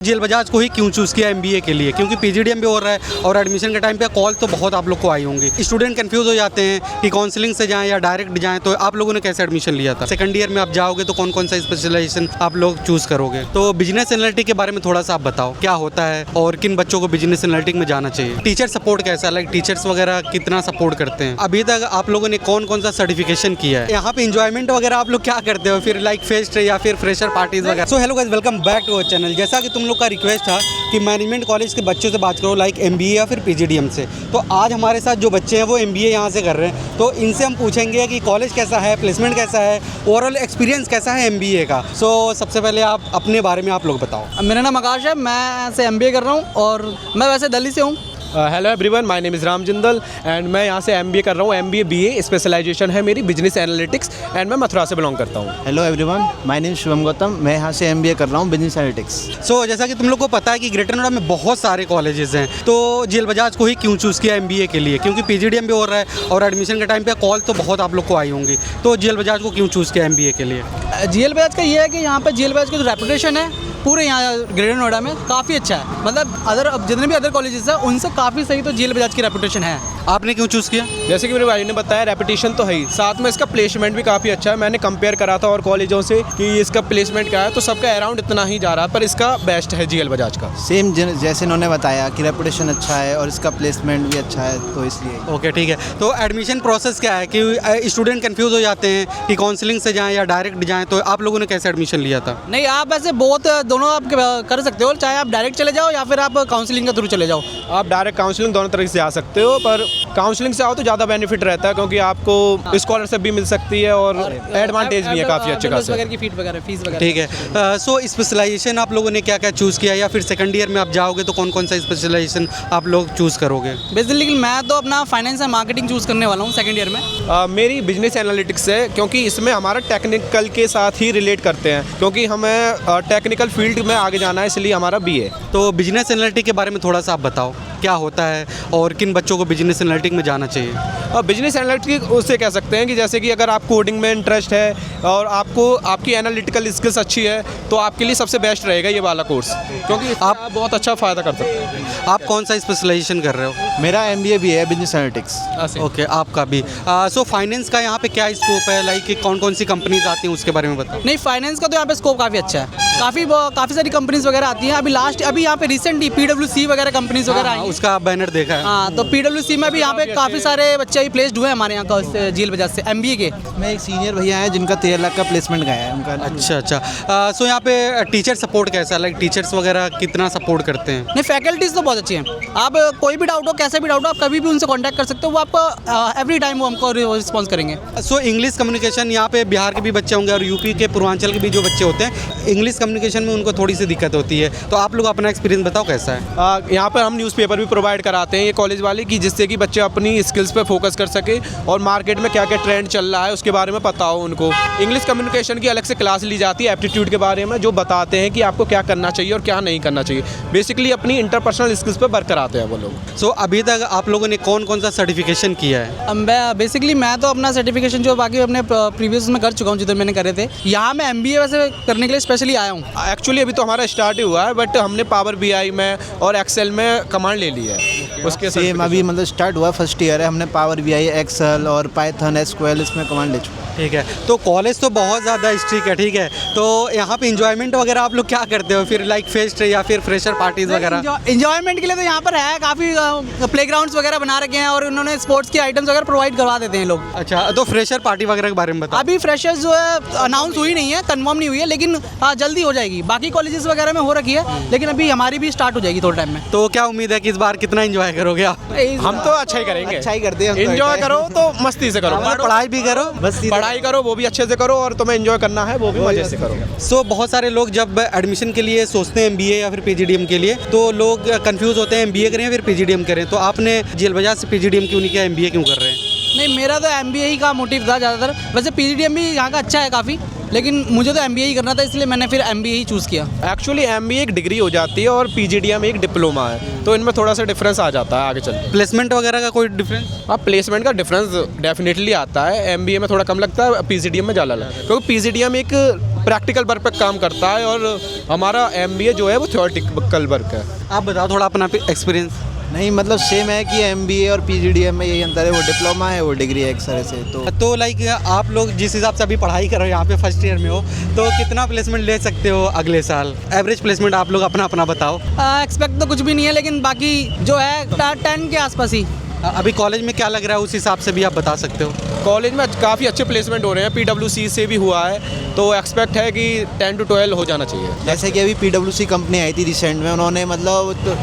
Jail Bajaj को ही क्यों choose किया एमबीए के लिए? क्योंकि पीजीडीएम भी हो रहा है और एडमिशन के टाइम पे कॉल तो बहुत आप लोग को आई होंगी। स्टूडेंट कंफ्यूज हो जाते हैं कि काउंसलिंग से जाएं या डायरेक्ट जाएं, तो आप लोगों ने कैसे एडमिशन लिया था? सेकंड ईयर में आप जाओगे तो कौन कौन सा स्पेशलाइजेशन आप लोग चूज़ करोगे? तो बिजनेस एनालिटिक के बारे में थोड़ा सा आप बताओ, क्या होता है और किन बच्चों को बिजनेस एनालिटिक में जाना चाहिए? टीचर सपोर्ट कैसा, लाइक टीचर्स वगैरह कितना सपोर्ट करते हैं? अभी तक आप लोगों ने कौन कौन सा सर्टिफिकेशन किया है? यहाँ पे इंजॉयमेंट वगैरह आप लोग क्या करते हो फिर, लाइक फेस्ट या फिर फ्रेशर पार्टीज वगैरह? So hello guys, welcome back to our channel. जैसा कि तुम लोग का रिक्वेस्ट था कि मैनेजमेंट कॉलेज के बच्चों से बात करो, लाइक एमबीए या फिर पीजीडीएम से, तो आज हमारे साथ जो बच्चे हैं वो एमबीए यहाँ से कर रहे हैं, तो इनसे हम पूछेंगे कि कॉलेज कैसा है, प्लेसमेंट कैसा है, ओवरऑल एक्सपीरियंस कैसा है एमबीए का। सो सबसे पहले आप अपने बारे में आप लोग बताओ। मेरा नाम आकाश है, मैं से एमबीए कर रहा हूँ और मैं वैसे दिल्ली से हूँ। Hello everyone, my name is Ram Jindal and मैं यहाँ से एमबीए कर रहा हूँ। एमबीए बीए स्पेशलाइजेशन है मेरी बिजनेस एनालिटिक्स एंड मैं मथुरा से बिलोंग करता हूँ। Hello everyone, my name Shivam Gautam, मैं यहाँ से एमबीए कर रहा हूँ बिजनेस एनालिटिक्स। सो जैसा कि तुम लोग को पता है कि ग्रेटर नोएडा में बहुत सारे कॉलेजेस हैं, तो जेल बजाज को ही क्यों चूज़ किया एमबीए के लिए? क्योंकि पीजीडीएम भी हो रहा है और एडमिशन के टाइम पे कॉल तो बहुत आप लोग को आई होंगी, तो जेल बजाज को क्यों चूज़ किया एमबीए के लिए? जेल बजाज का ये है कि यहाँ पे जेल बजाज की जो रेपुटेशन है पूरे यहाँ ग्रेटर नोएडा में काफ़ी अच्छा है। मतलब अब जितने भी अदर कॉलेजेस हैं उनसे काफ़ी सही तो जेल बजाज की रेपुटेशन है। आपने क्यों चूज़ किया? जैसे कि मेरे भाई ने बताया, रेपुटेशन तो है ही, साथ में इसका प्लेसमेंट भी काफ़ी अच्छा है। मैंने कंपेयर करा था और कॉलेजों से कि इसका प्लेसमेंट क्या है, तो सबका अराउंड इतना ही जा रहा है, पर इसका बेस्ट है जेल बजाज का। सेम जैसे इन्होंने बताया कि रेपुटेशन अच्छा है और इसका प्लेसमेंट भी अच्छा है, तो इसलिए। ओके, ठीक है। तो एडमिशन प्रोसेस क्या है कि स्टूडेंट कंफ्यूज हो जाते हैं कि काउंसलिंग से जाएं या डायरेक्ट जाएं, तो आप लोगों ने कैसे एडमिशन लिया था? नहीं, आप ऐसे बहुत दोनों आप कर सकते हो, चाहे आप डायरेक्ट चले जाओ या फिर आप काउंसलिंग के थ्रू चले जाओ। आप डायरेक्ट काउंसलिंग दोनों तरीके से आ सकते हो, पर काउंसलिंग से आओ तो ज़्यादा बेनिफिट रहता है क्योंकि आपको स्कॉलरशिप भी मिल सकती है और एडवांटेज भी है काफ़ी अच्छे खासे वगैरह की फीस वगैरह। ठीक है। सो स्पेशलाइजेशन आप लोगों ने क्या क्या चूज़ किया, या फिर सेकंड ईयर में आप जाओगे तो कौन कौन सा स्पेशलाइजेशन आप लोग चूज़ करोगे? बेसिकली मैं तो अपना फाइनेंस एंड मार्केटिंग चूज़ करने वाला हूँ सेकंड ईयर में। मेरी बिजनेस एनालिटिक्स है क्योंकि इसमें हमारा टेक्निकल के साथ ही रिलेट करते हैं, क्योंकि हमें टेक्निकल फील्ड में आगे जाना है, इसलिए हमारा बीए। तो बिजनेस एनालिटिक के बारे में थोड़ा सा आप बताओ, क्या होता है और किन बच्चों को बिजनेस एनालिटिक में जाना चाहिए? बिजनेस एनालिटिक उससे कह सकते हैं कि जैसे कि अगर आप कोडिंग में इंटरेस्ट है और आपकी एनालिटिकल स्किल्स अच्छी है तो आपके लिए सबसे बेस्ट रहेगा ये वाला कोर्स, क्योंकि आप बहुत अच्छा फ़ायदा कर सकते हैं। आप कौन सा स्पेशलाइजेशन कर रहे हो? मेरा एमबीए भी है बिजनेस एनालिटिक्स। ओके, आपका भी। सो फाइनेंस का यहाँ पे क्या स्कोप है, लाइक कौन कौन सी कंपनीज आती हैं उसके बारे में बताओ। नहीं, फाइनेंस का तो यहाँ पे स्कोप काफ़ी अच्छा है, काफ़ी सारी कंपनीज वगैरह आती हैं। अभी यहाँ पे रिसेंटली पीडब्ल्यूसी वगैरह कंपनीज वगैरह आई हैं। उसका बैनर देखा है। हाँ, तो पीडब्ल्यूसी में भी यहाँ पे काफ़ी सारे बच्चे अभी प्लेस्ड हुए हैं हमारे यहाँ का जेल बजाज से एमबीए के। मैं एक सीनियर भैया हैं जिनका 13 लाख का प्लेसमेंट गया है उनका। अच्छा। सो यहाँ पे टीचर सपोर्ट कैसा, लाइक टीचर्स वगैरह कितना सपोर्ट करते हैं? नहीं, फैकल्टीज तो बहुत अच्छी हैं। आप कोई भी डाउट हो, कैसे भी डाउट हो, आप कभी भी उनसे कॉन्टैक्ट कर सकते हो, वो आपको एवरी टाइम वो हमको रिस्पॉन्स करेंगे। सो इंग्लिश कम्युनिकेशन, यहाँ पे बिहार के भी बच्चे होंगे और यूपी के पूर्वांचल के भी जो बच्चे होते हैं, इंग्लिश कम्युनिकेशन में उनको थोड़ी सी दिक्कत होती है, तो आप लोग अपना एक्सपीरियंस बताओ कैसा है? यहाँ पर हम न्यूज़पेपर भी प्रोवाइड कराते हैं ये कॉलेज वाले, कि जिससे कि बच्चे अपनी स्किल्स पे फोकस कर सके और मार्केट में क्या क्या ट्रेंड चल रहा है उसके बारे में पता हो उनको। इंग्लिश कम्युनिकेशन की अलग से क्लास ली जाती है एप्टीट्यूड के बारे में, जो बताते हैं कि आपको क्या करना चाहिए और क्या नहीं करना चाहिए। बेसिकली अपनी इंटरपर्सनल स्किल्स पे वर्क कराते हैं वो लोग। सो अभी तक आप लोगों ने कौन कौन सा सर्टिफिकेशन किया है? बेसिकली मैं तो अपना सर्टिफिकेशन जो बाकी अपने प्रीवियस में कर चुका हूँ, जिधर मैंने करे थे। यहाँ मैं एमबीए वैसे करने के लिए स्पेशली आया हूँ। एक्चुअली अभी तो हमारा स्टार्ट ही हुआ है, बट हमने पावर बीआई में और एक्सेल में कमांड ले ली है। उसके सेम अभी मतलब स्टार्ट हुआ, फर्स्ट ईयर है, हमने पावर बीआई, एक्सेल और पाइथन, एसक्यूएल इसमें कमांड ले चुका। ठीक है। तो कॉलेज तो बहुत ज़्यादा स्ट्रिक्ट है, ठीक है, तो यहाँ पे इंजॉयमेंट वगैरह आप लोग क्या करते हो फिर, लाइक फेस्ट या फिर फ्रेशर पार्टीज वगैरह? इंजॉयमेंट के लिए तो यहाँ पर है, काफ़ी प्लेग्राउंड्स वगैरह बना रखे हैं और उन्होंने स्पोर्ट्स की आइटम्स वगैरह प्रोवाइड करवा देते हैं लोग। अच्छा, तो फ्रेशर पार्टी वगैरह के बारे में बताओ। अभी फ्रेशर्स जो है अनाउंस हुई नहीं है, कंफर्म नहीं हुई है, लेकिन जल्दी हो जाएगी। बाकी कॉलेजेस वगैरह में हो रखी है, लेकिन अभी हमारी भी स्टार्ट हो जाएगी थोड़े टाइम में। तो क्या उम्मीद है कि इस बार कितना एंजॉय करोगे आप? हम तो अच्छा ही करेंगे, अच्छा ही करते हैं। एंजॉय करो तो मस्ती से करो, पढ़ाई भी करो, बस पढ़ाई करो वो भी अच्छे से करो और तुम्हें एंजॉय करना है वो भी मजे से करो। सो बहुत सारे लोग जब एडमिशन के लिए सोचते हैं एमबीए या फिर पीजीडीएम के लिए, तो लोग कंफ्यूज होते हैं एमबीए करें या फिर पीजीडीएम करें, तो आपने जेल बजाज से पीजीडीएम क्यों नहीं किया, एमबीए क्यों कर रहे हैं? नहीं, मेरा तो एमबीए ही का मोटिव था ज़्यादातर। वैसे पीजीडीएम भी यहाँ का अच्छा है काफ़ी, लेकिन मुझे तो एमबीए ही करना था, इसलिए मैंने फिर एमबीए ही चूज़ किया। एक्चुअली एमबीए एक डिग्री हो जाती है और पीजीडीएम एक डिप्लोमा है, तो इनमें थोड़ा सा डिफरेंस आ जाता है आगे चल। प्लेसमेंट वगैरह का कोई डिफरेंस? हाँ, प्लेसमेंट का डिफरेंस डेफिनेटली आता है, एमबीए में थोड़ा कम लगता है, पीजीडीएम में ज़्यादा लगता है, क्योंकि पीजीडीएम एक प्रैक्टिकल वर्क पे काम करता है और हमारा MBA जो है वो थ्योरेटिकल वर्क है। आप बताओ थोड़ा अपना एक्सपीरियंस। नहीं मतलब सेम है कि MBA और PGDM में यही अंतर है, वो डिप्लोमा है वो डिग्री है एक तरह से। तो लाइक आप लोग जिस हिसाब से अभी पढ़ाई कर रहे हो यहाँ पे फर्स्ट ईयर में हो, तो कितना प्लेसमेंट ले सकते हो अगले साल? एवरेज प्लेसमेंट आप लोग अपना अपना बताओ। एक्सपेक्ट तो कुछ भी नहीं है, लेकिन बाकी जो है 10 के आसपास ही। अभी कॉलेज में क्या लग रहा है उस हिसाब से भी आप बता सकते हो। कॉलेज में काफ़ी अच्छे प्लेसमेंट हो रहे हैं, PwC से भी हुआ है, तो एक्सपेक्ट है कि 10 to 12 हो जाना चाहिए। जैसे कि अभी PwC कंपनी आई थी रिसेंट में,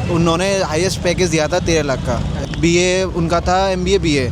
उन्होंने हाईएस्ट पैकेज दिया था 13 लाख का। BA उनका था, MBA BA,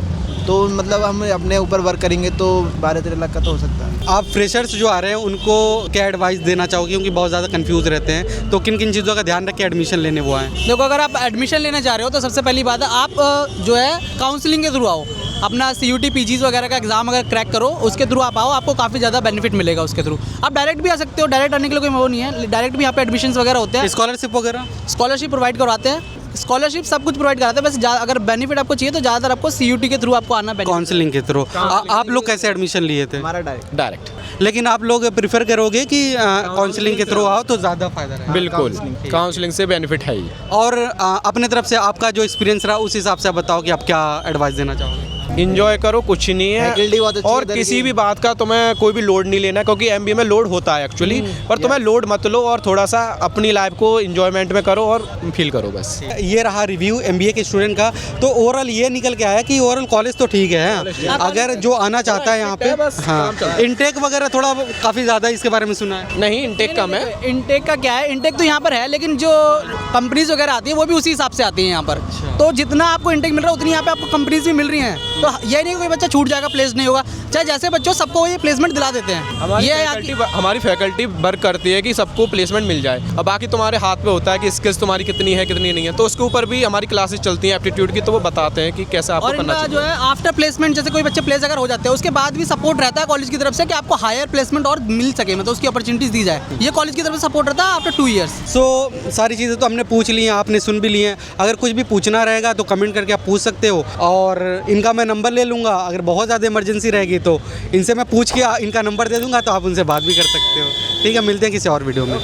तो मतलब हम अपने ऊपर वर्क करेंगे तो 12-13 लाख का तो हो सकता है। आप फ्रेशर्स जो आ रहे हैं उनको क्या एडवाइस देना चाहोगे, क्योंकि बहुत ज़्यादा कंफ्यूज रहते हैं, तो किन किन चीज़ों का ध्यान रख के एडमिशन लेने वो आए? देखो, अगर आप एडमिशन लेने जा रहे हो तो सबसे पहली बात है आप जो है काउंसलिंग के थ्रू आओ। अपना CUT PGs वगैरह का एग्जाम अगर क्रैक करो, उसके थ्रू आप आओ, आपको काफ़ी ज़्यादा बेनिफिट मिलेगा उसके थ्रू। आप डायरेक्ट भी आ सकते हो, डायरेक्ट आने के लिए कोई वो नहीं है, डायरेक्ट भी यहाँ पे एडमिशन वगैरह होते हैं। स्कॉलरशिप वगैरह? स्कॉलरशिप प्रोवाइड करवाते हैं, स्कॉलरशिप सब कुछ प्रोवाइड कराते हैं। बस अगर बेनिफिट आपको चाहिए तो ज़्यादातर आपको CUT के थ्रू आपको आना बेनिफिट। काउंसलिंग के थ्रू। आप लोग कैसे एडमिशन लिए थे? हमारा डायरेक्ट। लेकिन आप लोग प्रिफर करोगे कि काउंसलिंग के थ्रू आओ तो ज़्यादा फायदा रहेगा? बिल्कुल, काउंसलिंग से बेनिफिट है ही। और अपने तरफ से आपका जो एक्सपीरियंस रहा उस हिसाब से आप बताओ कि आप क्या एडवाइस देना चाहोगे? इंजॉय करो, कुछ नहीं Faculty बहुत है, अच्छी और इधर किसी की। भी बात का तुम्हें कोई भी लोड नहीं लेना, क्योंकि MBA में लोड होता है एक्चुअली, पर तुम्हें लोड मत लो और थोड़ा सा अपनी लाइफ को इंजॉयमेंट में करो और फील करो बस। ये रहा रिव्यू MBA के स्टूडेंट का। तो ओवरऑल ये निकल के आया कि ओवरऑल कॉलेज तो ठीक है, अगर जो आना चाहता है यहाँ पे। हाँ, इनटेक वगैरह थोड़ा काफ़ी ज़्यादा इसके बारे में सुना है। नहीं, इनटेक कम है। इनटेक का क्या है, इनटेक तो यहाँ पर है, लेकिन जो कंपनीज वगैरह आती है वो भी उसी हिसाब से आती है यहाँ पर। तो जितना आपको इनटेक मिल रहा है उतनी यहाँ पे आपको कंपनीज भी मिल रही हैं। तो ये नहीं कोई बच्चा छूट जाएगा, प्लेस नहीं होगा, चाहे जैसे बच्चों सबको ये प्लेसमेंट दिला देते हैं। हमारी फैकल्टी वर्क करती है कि सबको प्लेसमेंट मिल जाए। अब बाकी तुम्हारे हाथ में होता है कि स्किल्स तुम्हारी कितनी है कितनी नहीं है, तो उसके ऊपर भी हमारी क्लासेस चलती हैं एप्टीट्यूड की, तो वो बताते हैं कि कैसे आपको और करना इनका चाहिए। जो है आफ्टर प्लेसमेंट, जैसे कोई बच्चे प्लेस अगर हो जाते हैं उसके बाद भी सपोर्ट रहता है कॉलेज की तरफ से कि आपको हायर प्लेसमेंट और मिल सके, मतलब उसकी अपॉर्चुनिटीज दी जाए। ये कॉलेज की तरफ से सपोर्ट रहता है आफ्टर 2 ईयर्स। सो सारी चीज़ें तो हमने पूछ ली हैं, आपने सुन भी ली हैं। अगर कुछ भी पूछना रहेगा तो कमेंट करके आप पूछ सकते हो, और इनका मैं नंबर ले लूँगा। अगर बहुत ज़्यादा इमरजेंसी रहेगी तो इनसे मैं पूछ के इनका नंबर दे दूँगा, तो आप उनसे बात भी कर सकते हो। ठीक है, मिलते हैं किसी और वीडियो में।